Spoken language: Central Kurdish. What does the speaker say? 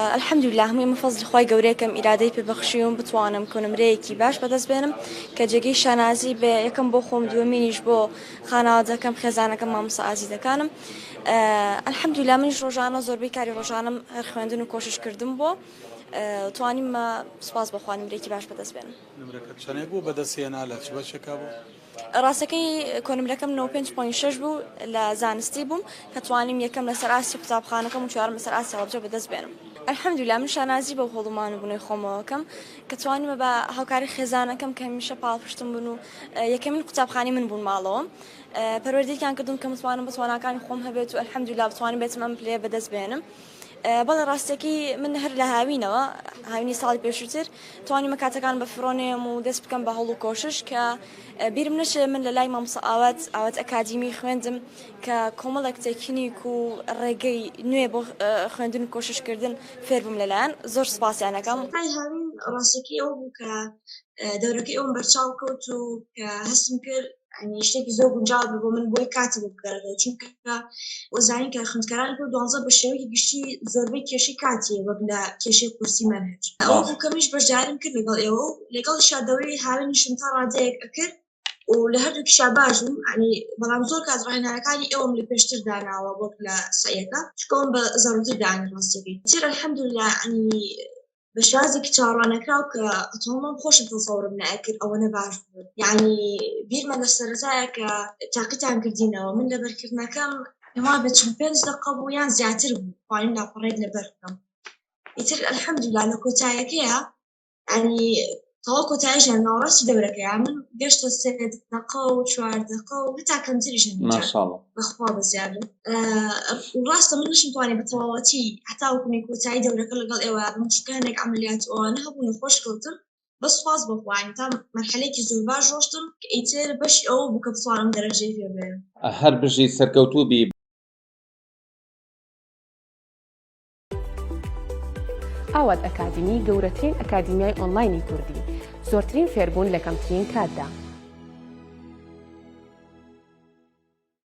الحمد لله هەمووی من فەزلی خۆی گەورەیەکەم ئیرادەی پێبەخشیوم بتوانم کۆنمرەیەکی باش بەدەست بێنم کە جێگەی شانازی بێ یەکەم بۆ خۆم دووەمینیش بۆ خانەوادەکەم خێزانەکەم مامۆستا ئازیزەکانم. الحمد لله منیش ڕۆژانە زۆربەی کاری ڕۆژانم هەر خوێندن و کۆشش کردم بۆ توانیم سوپاس بەخوا نمرێکی باش بەدەست بێنم. نمرەکەت چەندێک بوو بەدەستهێنا لە چ بەشێکا بوو؟ ڕاستەکەی کۆنمرەکەم 95.6 بوو لە زانستی بووم کە توانیم یەکەم لەسەر ئاسی قوتابخانەکەم و چوارم لەسەر ئاسی هەڵبجە بەدەست بێنم. الحمد لله من شانازی بە هەوڵمان و بوونەوەی خۆمەوەکەم کە توانیمە بە هاوکاری خێزانەکەم کە هەمیشە پاڵپشتم بوون و یەکەمین قوتابخانەی من بوون ماڵەوە. پەروەردەیەکیان کردوم کە متوانم بە تواناکانی خۆم هەبێت و الحمد لله بتوانم بێتم ئەم پلەیە بەدەست بێنم. بەڵێ ڕاستەکەی من هەر لە هاوینەوە هاوینی ساڵی پێشووتر توانیمە کاتەکان بە فڕۆنێم و دەست بکەم بە هەوڵ و کۆشش کە بیرم نەچێ من لە لای مامۆستا ئاوات ئەکادیمی خوێندم کە کۆمەڵێک تێکنیک و ڕێگەی نوێ بۆ خوێندن و کۆششکردن فێر بووم لەلایەن زۆر سپاسیانەکەم. هاوین ڕاستەکەی ئەو بوو کە دەورەکەی ئەوم بەرچاو کەوت و کە هەستم کرد شتێکی زۆر گونجاو بۆ من بۆی کاتە بگەڕێتەوە چونکە وەزانین کە خوێندکارانی کورد 12 بە شێوەیەکی گشتی زۆربەی کێشەی کاتی وەک لە کێشەی کورسی مەنهەج ئەو بوو کەمیش بەشداریم کرد لەگەڵ ئێوە و لەگەڵیشا دەورەی هاوینیشم تا ڕادەیەک ئەکرد و لە هەردووکیشا باش بووم بەڵام زۆر کات ڕاهێنانەکانی ئێوەم لە پێشتر داناوە وەک لە سەیەکە چکەوم بە زەڕوتر دانی ڕاستەکەی تر الحەمدولله بەشازێکی چاڕوانەکراو کە ئەتۆمەم خۆشم تەسەورم نەئەکرد ئەوەنە باش بوو بیرمە لە سەرەتایە کە تاقیتان کردینەوە من لە بەرکردنەکەم پێما بێت 5 دقە بوو یان زیاتر بوو توانیم لاپەڕێک لەبەر بکەم ئیتر الحەمدولله لە کۆتاییەکەیە تەواو کۆتاییشیان ناوەڕاستی دەورەکەیە من گەشتە 3 دقە و 4 دقە و هەتا کەمتریشن ماشاءالله بەخوا بەزیادە ڕاستە من نشم توانێت بە تەواوەتی هەتا وەکومی کۆتایی دەورەکە لەگەڵ ئێوە بم چونکە هەندێک عەمەلیات ئەوانە هەبوون خۆش کەوتم بەس سوپاس بەخوا تا مەرحەلەیەکی زۆر باش ڕۆشتم کە ئیتر بەشی ئەوە بوو کە بتوانم دەرەجەی پێ بێنم هەر بژی سەرکەوتوو بی. ئاوات ئەکادیمی گەورەترین ئەکادیمیای ئۆنلاینی کوردی زۆرترین فێربوون لە کەمترین کاتدا.